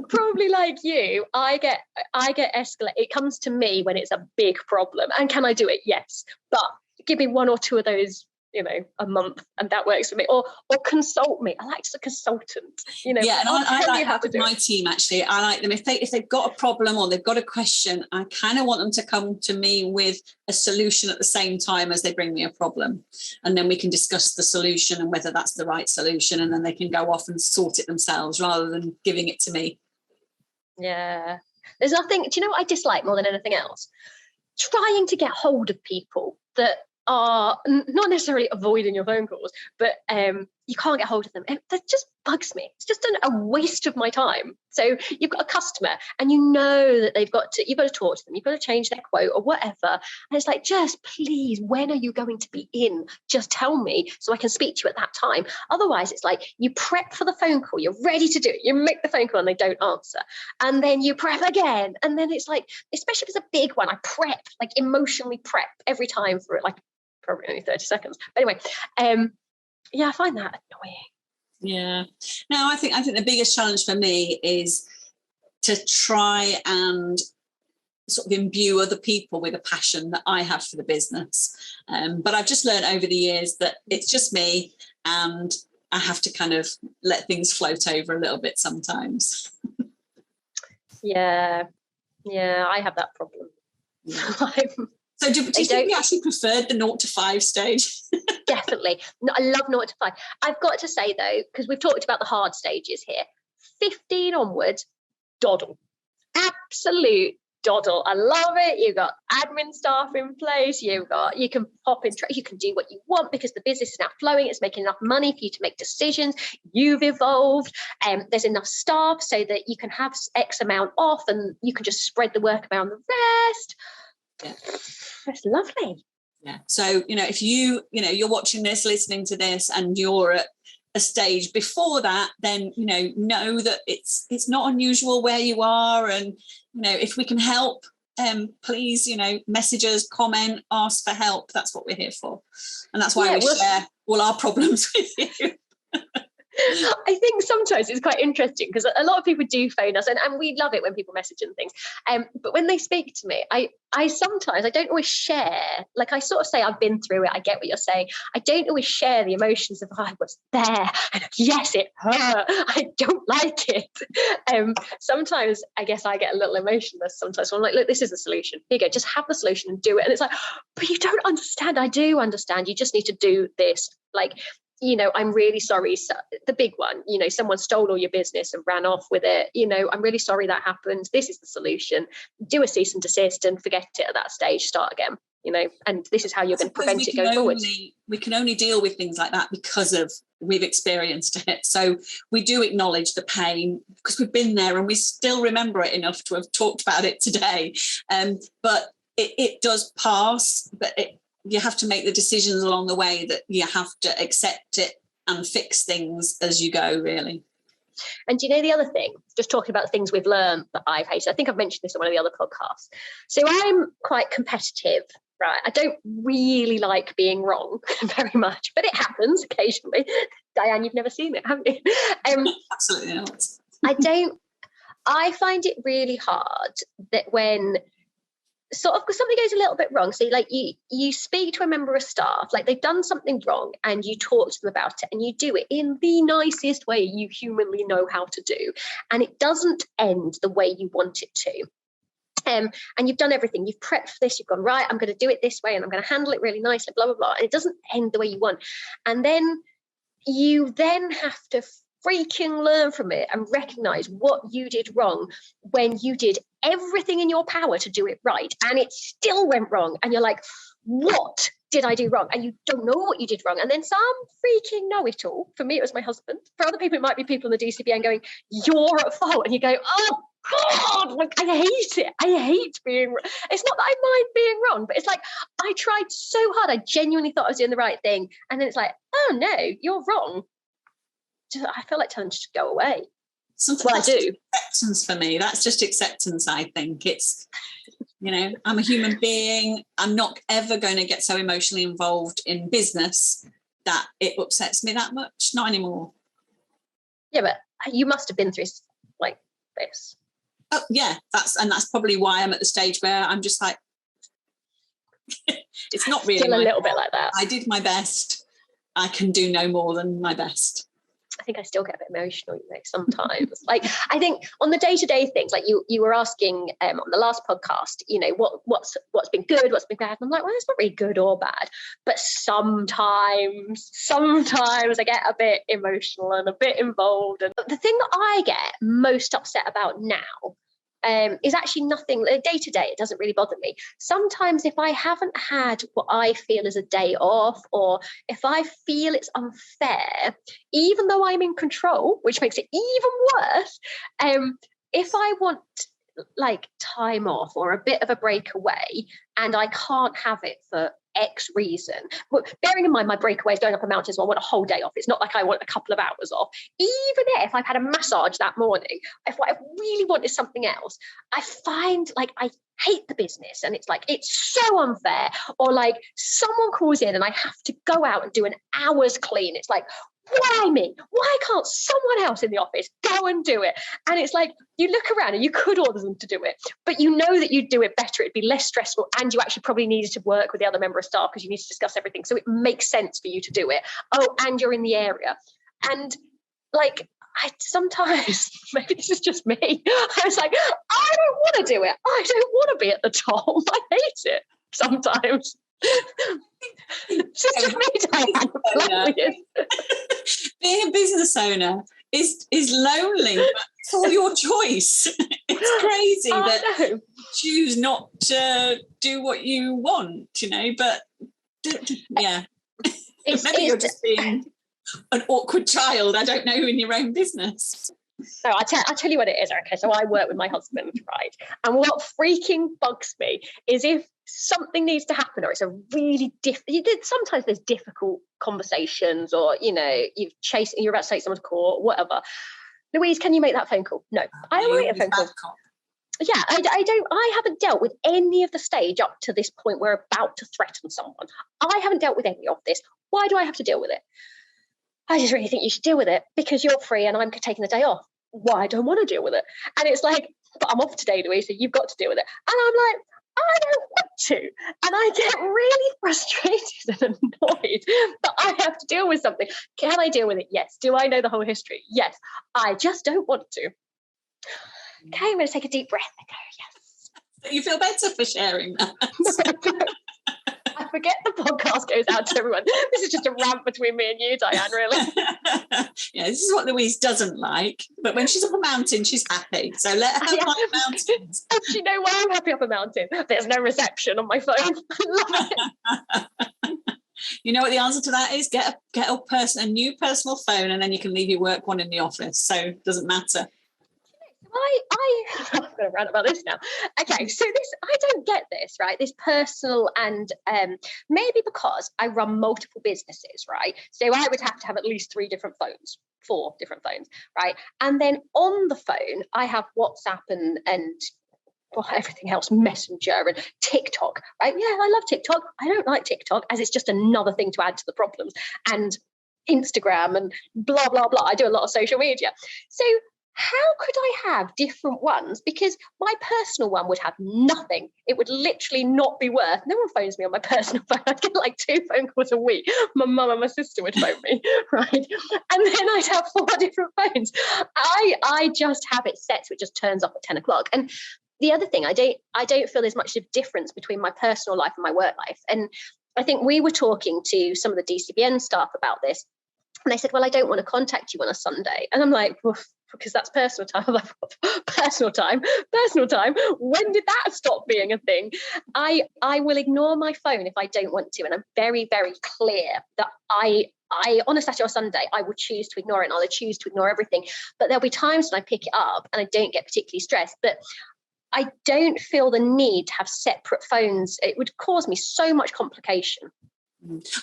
Probably like you, I get escalate. It comes to me when it's a big problem. And can I do it? Yes. But give me 1 or 2 of those, a month, and that works for me. Or consult me. I like to be a consultant. Yeah, and I like how to do my team actually. I like them if they've got a problem or they've got a question. I kind of want them to come to me with a solution at the same time as they bring me a problem, and then we can discuss the solution and whether that's the right solution, and then they can go off and sort it themselves rather than giving it to me. Yeah, there's nothing. Do you know what I dislike more than anything else? Trying to get hold of people that are not necessarily avoiding your phone calls, but you can't get hold of them. And that just bugs me. It's just a waste of my time. So you've got a customer and you know that you've got to talk to them. You've got to change their quote or whatever. And it's like, just please, when are you going to be in? Just tell me so I can speak to you at that time. Otherwise, it's like you prep for the phone call. You're ready to do it. You make the phone call and they don't answer. And then you prep again. And then it's like, especially if it's a big one, I prep, like emotionally prep every time for it, like probably only 30 seconds. But anyway, I find that annoying. Yeah. No, I think the biggest challenge for me is to try and sort of imbue other people with a passion that I have for the business. But I've just learned over the years that it's just me, and I have to kind of let things float over a little bit sometimes. Yeah, I have that problem. Yeah. So do you think you actually preferred the 0 to 5 stage? Definitely. No, I love 0 to 5. I've got to say, though, because we've talked about the hard stages here, 15 onwards, doddle. Absolute doddle. I love it. You've got admin staff in place. You can pop in, you can do what you want because the business is now flowing. It's making enough money for you to make decisions. You've evolved. There's enough staff so that you can have X amount off and you can just spread the work around the rest. Yeah. That's lovely. Yeah. So, if you're watching this, listening to this, and you're at a stage before that, then, know that it's not unusual where you are. And, if we can help, please, message us, comment, ask for help. That's what we're here for. And that's why we share all our problems with you. I think sometimes it's quite interesting because a lot of people do phone us and we love it when people message and things. But when they speak to me, I sometimes, I don't always share, like I sort of say, I've been through it. I get what you're saying. I don't always share the emotions of, I was there. And yes, it hurt. I don't like it. Sometimes I guess I get a little emotionless sometimes. So I'm like, look, this is the solution. Here you go. Just have the solution and do it. And it's like, but you don't understand. I do understand. You just need to do this. Like, I'm really sorry. So the big one, someone stole all your business and ran off with it. I'm really sorry that happened. This is the solution. Do a cease and desist and forget it at that stage. Start again, and this is how you're going to prevent it going forward. We can only deal with things like that because we've experienced it. So we do acknowledge the pain because we've been there and we still remember it enough to have talked about it today. But it does pass, but you have to make the decisions along the way that you have to accept it and fix things as you go, really. And do you know the other thing, just talking about things we've learned that I've hated, I think I've mentioned this on one of the other podcasts. So I'm quite competitive, right? I don't really like being wrong very much, but it happens occasionally. Diane, you've never seen it, haven't you? Absolutely not. I find it really hard that when sort of, because something goes a little bit wrong. So like you speak to a member of staff, like they've done something wrong, and you talk to them about it, and you do it in the nicest way you humanly know how to do, and it doesn't end the way you want it to. And you've done everything, you've prepped for this, you've gone, right, I'm going to do it this way and I'm going to handle it really nicely, blah blah blah, and it doesn't end the way you want. And then you then have to freaking learn from it and recognize what you did wrong when you did everything in your power to do it right, and it still went wrong, and you're like, what did I do wrong? And you don't know what you did wrong. And then some freaking know-it-all, for me it was my husband, for other people it might be people in the DCBN going, you're at fault, and you go, oh God, like I hate it. I hate being, it's not that I mind being wrong, but it's like I tried so hard, I genuinely thought I was doing the right thing, and then it's like, oh no, you're wrong. I feel like telling them to go away. Sometimes I do. Acceptance for me. That's just acceptance, I think. It's, I'm a human being. I'm not ever going to get so emotionally involved in business that it upsets me that much. Not anymore. Yeah, but you must have been through like this. Oh, yeah. That's probably why I'm at the stage where I'm just like, it's not really still a little bit like that. I did my best. I can do no more than my best. I think I still get a bit emotional, sometimes. Like, I think on the day-to-day things, like you were asking on the last podcast, what's been good, what's been bad. And I'm like, well, it's not really good or bad. But sometimes I get a bit emotional and a bit involved. And the thing that I get most upset about now is actually nothing day to day. It doesn't really bother me. Sometimes if I haven't had what I feel is a day off, or if I feel it's unfair, even though I'm in control, which makes it even worse, if I want like time off or a bit of a break away and I can't have it for X reason, but bearing in mind my breakaway is going up a mountain, so I want a whole day off. It's not like I want a couple of hours off. Even if I've had a massage that morning, if what I really want is something else, I find like I hate the business, and it's like it's so unfair. Or like someone calls in and I have to go out and do an hour's clean. It's like, why me? Why can't someone else in the office go and do it? And it's like, you look around and you could order them to do it, but you know that you'd do it better. It'd be less stressful, and you actually probably needed to work with the other member of staff because you need to discuss everything. So it makes sense for you to do it. Oh, and you're in the area. And like, I sometimes, maybe this is just me, I was like, I don't want to do it. I don't want to be at the top. I hate it sometimes. It's just me, Diane. Being a business owner is lonely, but it's all your choice. It's crazy that you choose not to do what you want, but yeah. Maybe you're just being an awkward child, I don't know, in your own business. No, I'll tell you what it is, okay? So I work with my husband, right? And what freaking bugs me is if something needs to happen, or it's a really sometimes there's difficult conversations, or, you're about to take someone to court, whatever. Louise, can you make that phone call? No, I don't make a phone call. Yeah, I haven't dealt with any of the stage up to this point where we're about to threaten someone. I haven't dealt with any of this. Why do I have to deal with it? I just really think you should deal with it because you're free and I'm taking the day off. Why I don't want to deal with it? And it's like, but I'm off today, Louise, so you've got to deal with it. And I'm like, I don't want to. And I get really frustrated and annoyed that I have to deal with something. Can I deal with it? Yes. Do I know the whole history? Yes. I just don't want to. Okay, I'm going to take a deep breath and go, yes. You feel better for sharing that. I forget the podcast goes out to everyone. This is just a rant between me and you, Diane, really. Yeah, this is what Louise doesn't like. But when she's up a mountain, she's happy. So let her like mountains. Do you know why I'm happy up a mountain? There's no reception on my phone. I love it. You know what the answer to that is? Get a new personal phone, and then you can leave your work one in the office. So it doesn't matter. I'm going to rant about this now. Okay, so I don't get this, right? This personal, and maybe because I run multiple businesses, right? So I would have to have at least 4 different phones, right? And then on the phone, I have WhatsApp and everything else, Messenger and TikTok, right? Yeah, I love TikTok. I don't like TikTok as it's just another thing to add to the problems. And Instagram and blah, blah, blah. I do a lot of social media. So how could I have different ones? Because my personal one would have nothing. It would literally not be worth. No one phones me on my personal phone. I'd get like 2 phone calls a week. My mum and my sister would phone me, right? And then I'd have 4 different phones. I just have it set so it just turns off at 10 o'clock. And the other thing, I don't feel there's much of a difference between my personal life and my work life. And I think we were talking to some of the DCBN staff about this. And they said, well, I don't want to contact you on a Sunday. And I'm like, well, because that's personal time. I'm like, personal time. When did that stop being a thing? I will ignore my phone if I don't want to. And I'm very, very clear that I on a Saturday or Sunday, I will choose to ignore it, and I'll choose to ignore everything. But there'll be times when I pick it up and I don't get particularly stressed. But I don't feel the need to have separate phones. It would cause me so much complication.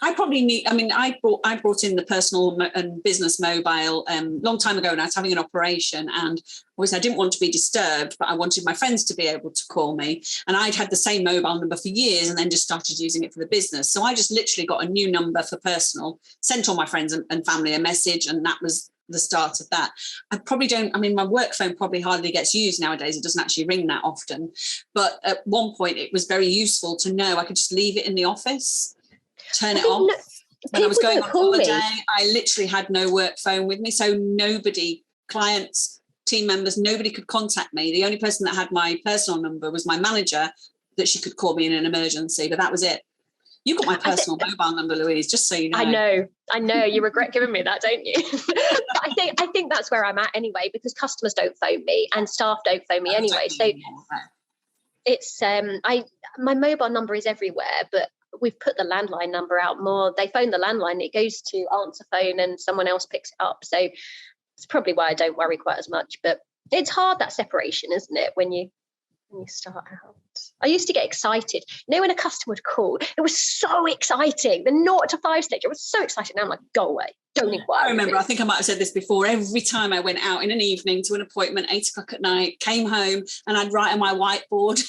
I probably need, I mean, I brought in the personal and business mobile long time ago, and I was having an operation, and obviously I didn't want to be disturbed, but I wanted my friends to be able to call me. And I'd had the same mobile number for years and then just started using it for the business. So I just literally got a new number for personal, sent all my friends and family a message, and that was the start of that. I probably don't, I mean, my work phone probably hardly gets used nowadays. It doesn't actually ring that often. But at one point it was very useful to know I could just leave it in the office, turn it off. When I was going on holiday, I literally had no work phone with me. So nobody, clients, team members, nobody could contact me. The only person that had my personal number was my manager, that she could call me in an emergency, but that was it. You've got my personal mobile number, Louise, just so you know. I know. You regret giving me that, don't you? But I think that's where I'm at anyway, because customers don't phone me and staff don't phone me anyway. So it's my mobile number is everywhere, but we've put the landline number out more. They phone the landline, it goes to answer phone and someone else picks it up. So it's probably why I don't worry quite as much. But it's hard, that separation, isn't it, when you start out? I used to get excited. You know, when a customer would call, it was so exciting. The 0 to 5 stage, I was so excited. Now I'm like, go away. Don't inquire. I remember, I think I might have said this before, every time I went out in an evening to an appointment, 8 o'clock at night, came home and I'd write on my whiteboard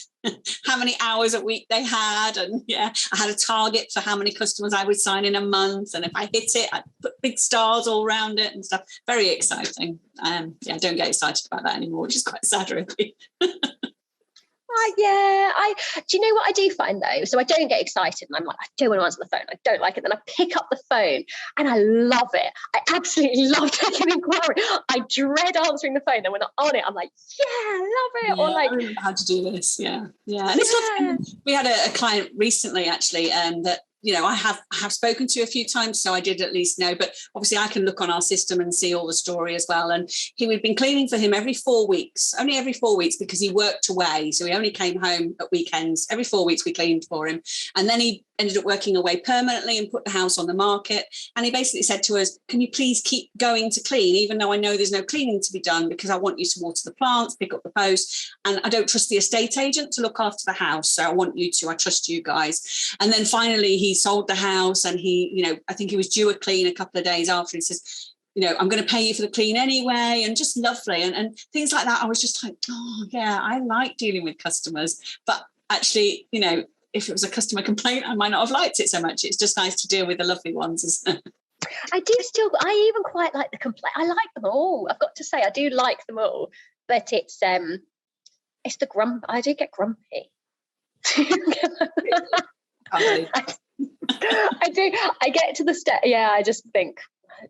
how many hours a week they had. And I had a target for how many customers I would sign in a month. And if I hit it, I'd put big stars all around it and stuff. Very exciting. I don't get excited about that anymore, which is quite sad, really. Do you know what I do find though? So I don't get excited and I'm like, I don't want to answer the phone. I don't like it. Then I pick up the phone and I love it. I absolutely love taking inquiry. I dread answering the phone. And when I'm on it, I'm like, I love it. Or like, I remember how to do this. Yeah. And it's we had a client recently actually, that I have spoken to a few times, so I did at least know. But obviously I can look on our system and see all the story as well. And we'd been cleaning for him every 4 weeks, only every 4 weeks, because he worked away. So he only came home at weekends. Every 4 weeks we cleaned for him. And then he ended up working away permanently and put the house on the market. And he basically said to us, can you please keep going to clean, even though I know there's no cleaning to be done, because I want you to water the plants, pick up the post. And I don't trust the estate agent to look after the house. So I want you to, I trust you guys. And then finally he sold the house, and he, I think he was due a clean a couple of days after. He says, I'm going to pay you for the clean anyway, and just lovely. And things like that. I was just like, oh yeah, I like dealing with customers. But actually, if it was a customer complaint, I might not have liked it so much. It's just nice to deal with the lovely ones, isn't it? I even quite like the complaint. I like them all. I've got to say, I do like them all. But it's the grump. I do get grumpy. I do. I get to the step. Yeah, I just think.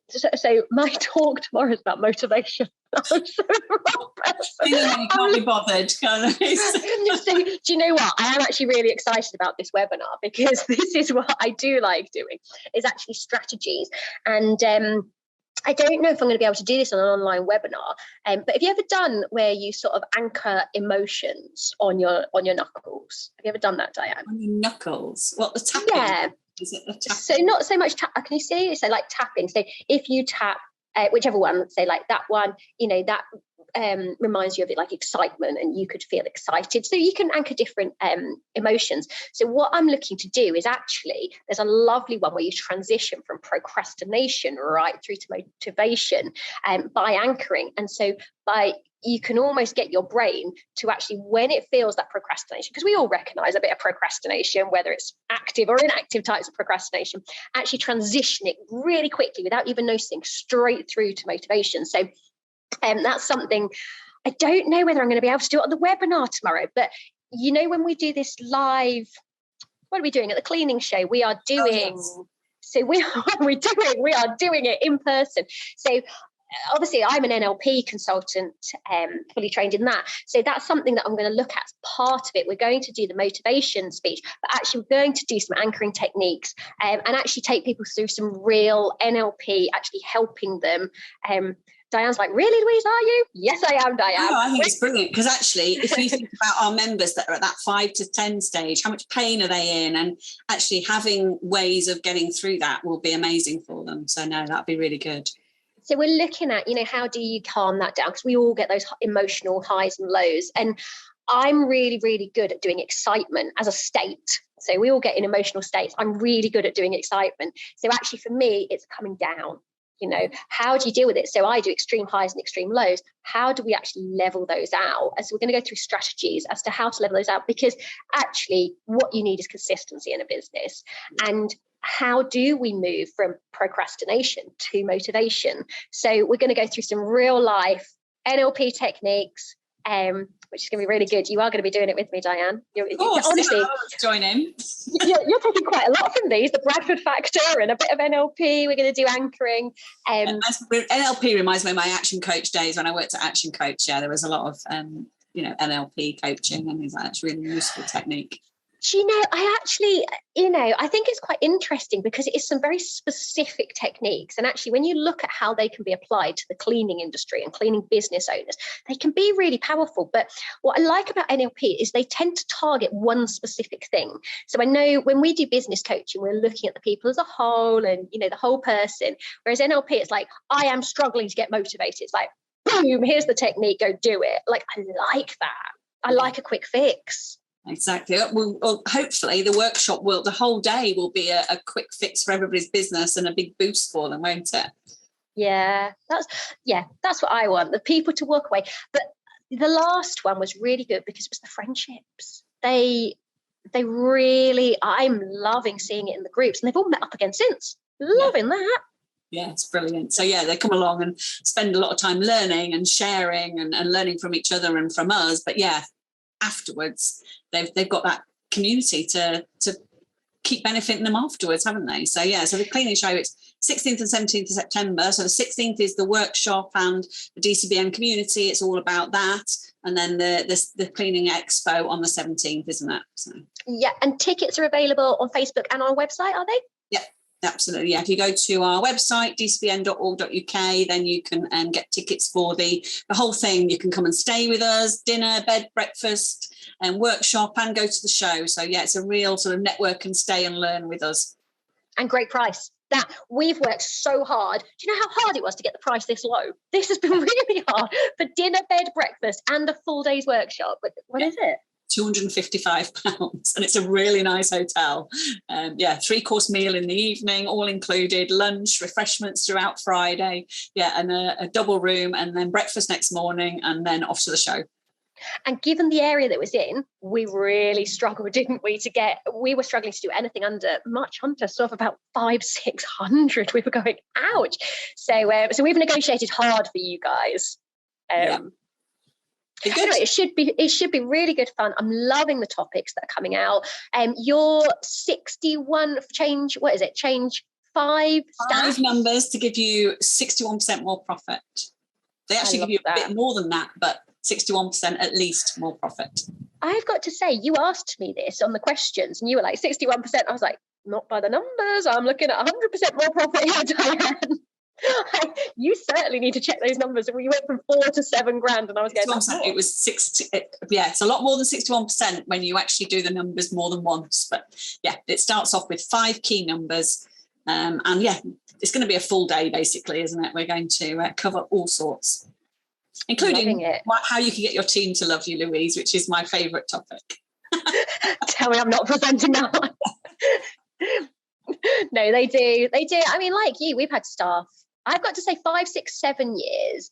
So my talk tomorrow is about motivation. I'm so wrong person. You can't be bothered, kind of. So, do you know what? I am actually really excited about this webinar, because this is what I do like doing, is actually strategies. And I don't know if I'm going to be able to do this on an online webinar, but have you ever done where you sort of anchor emotions on your knuckles? Have you ever done that, Diane? On your knuckles? What, the tapping? Yeah. Is it the tapping? So not so much tap. Can you see? So like tapping. So if you tap whichever one, say like that one, that reminds you of it, like excitement, and you could feel excited. So you can anchor different emotions. So what I'm looking to do is actually, there's a lovely one where you transition from procrastination right through to motivation by anchoring. And so you can almost get your brain to actually, when it feels that procrastination, because we all recognize a bit of procrastination, whether it's active or inactive types of procrastination, actually transition it really quickly without even noticing, straight through to motivation. So That's something I don't know whether I'm going to be able to do it on the webinar tomorrow, but when we do this live, what are we doing at the cleaning show? We are doing, so we are doing it in person. So obviously I'm an NLP consultant, fully trained in that. So that's something that I'm going to look at as part of it. We're going to do the motivation speech, but actually we're going to do some anchoring techniques, and actually take people through some real NLP, actually helping them. Diane's like, really, Louise, are you? Yes, I am, Diane. Oh, I think it's brilliant, because actually, if you think about our members that are at that 5 to 10 stage, how much pain are they in? And actually having ways of getting through that will be amazing for them. So no, that'd be really good. So we're looking at, how do you calm that down? Because we all get those emotional highs and lows. And I'm really, really good at doing excitement as a state. So we all get in emotional states. I'm really good at doing excitement. So actually for me, it's coming down. How do you deal with it? So I do extreme highs and extreme lows. How do we actually level those out? And so we're going to go through strategies as to how to level those out, because actually what you need is consistency in a business. And how do we move from procrastination to motivation? So we're going to go through some real life NLP techniques, which is going to be really good. You are going to be doing it with me, Diane. Of course, honestly, join in. You're taking quite a lot from these, the Bradford factor and a bit of NLP. We're going to do anchoring. NLP reminds me of my action coach days when I worked at Action Coach. Yeah, there was a lot of, NLP coaching and things like that. It's really useful technique. Do I actually, I think it's quite interesting because it is some very specific techniques. And actually, when you look at how they can be applied to the cleaning industry and cleaning business owners, they can be really powerful. But what I like about NLP is they tend to target one specific thing. So I know when we do business coaching, we're looking at the people as a whole and, the whole person. Whereas NLP, it's like, I am struggling to get motivated. It's like, boom, here's the technique, go do it. Like, I like that. I like a quick fix. Exactly. Well, hopefully the whole day will be a quick fix for everybody's business and a big boost for them, won't it? Yeah, that's what I want, the people to walk away. But the last one was really good because it was the friendships. They really, I'm loving seeing it in the groups, and they've all met up again since. Loving that. Yeah, it's brilliant. So yeah, they come along and spend a lot of time learning and sharing and learning from each other and from us. But yeah, afterwards they've got that community to keep benefiting them afterwards, haven't they? So yeah, so the cleaning show, it's 16th and 17th of September. So the 16th is the workshop and the DCBN community. It's all about that. And then the cleaning expo on the 17th, isn't it? So. Yeah, and tickets are available on Facebook and our website, are they? Yeah. Absolutely, yeah. If you go to our website, dcbn.org.uk, then you can get tickets for the whole thing. You can come and stay with us, dinner, bed, breakfast, and workshop, and go to the show. So, yeah, it's a real sort of network and stay and learn with us. And great price. That we've worked so hard. Do you know how hard it was to get the price this low? This has been really hard for dinner, bed, breakfast, and a full day's workshop. But what is it? £255, and it's a really nice hotel. 3-course meal in the evening, all included, lunch, refreshments throughout Friday, and a double room, and then breakfast next morning, and then off to the show. And given the area that it was in, we really struggled, didn't we? We were struggling to do anything much under sort of about 500-600. We were going, ouch. So we've negotiated hard for you guys. Anyway, it should be really good fun. I'm loving the topics that are coming out. Your 61 change, what is it? Change 5 numbers to give you 61% more profit. They actually give you a bit more than that, but 61% at least more profit. I've got to say, you asked me this on the questions and you were like 61%. I was like, not by the numbers. I'm looking at 100% more profit here, Diane. You certainly need to check those numbers. We went from 4 to 7 grand, and I was going. It was 60. It's a lot more than 61% when you actually do the numbers more than once. But yeah, it starts off with 5 key numbers, and it's going to be a full day basically, isn't it? We're going to cover all sorts, including how you can get your team to love you, Louise, which is my favourite topic. Tell me I'm not presenting that one. No, they do. I mean, like you, we've had staff. I've got to say 5, 6, 7 years.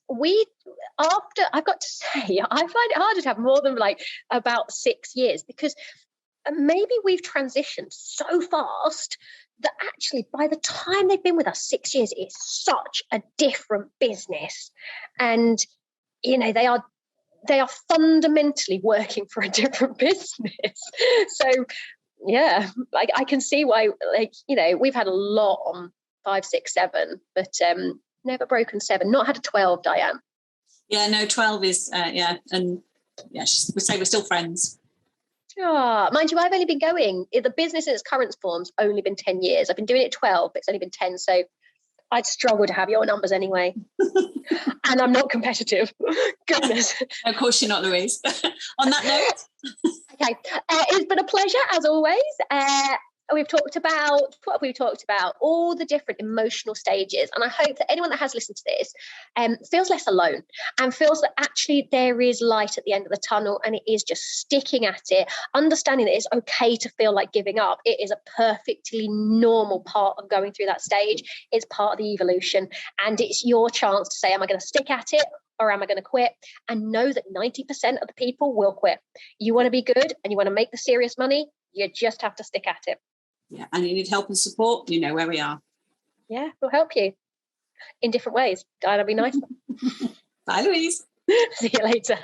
I've got to say, I find it harder to have more than like about 6 years because maybe we've transitioned so fast that actually by the time they've been with us 6 years, it's such a different business. And, you know, they are fundamentally working for a different business. So yeah, like I can see why, like, you know, we've had a lot on 5, 6, 7, but never broken 7, not had a 12, Diane. Yeah, no, 12 is, and yeah, we say we're still friends. Oh, mind you, I've only been going, the business in its current form's only been 10 years. I've been doing it 12, but it's only been 10. So I'd struggle to have your numbers anyway. And I'm not competitive. Goodness. Of course you're not, Louise. On that note. Okay. It's been a pleasure, as always. We've talked about, what have we talked about? All the different emotional stages. And I hope that anyone that has listened to this feels less alone and feels that actually there is light at the end of the tunnel, and it is just sticking at it, understanding that it's okay to feel like giving up. It is a perfectly normal part of going through that stage. It's part of the evolution. And it's your chance to say, am I going to stick at it, or am I going to quit? And know that 90% of the people will quit. You want to be good and you want to make the serious money, you just have to stick at it. Yeah, and you need help and support, you know where we are. Yeah, we'll help you in different ways. That'll be nice. Bye, Louise. See you later.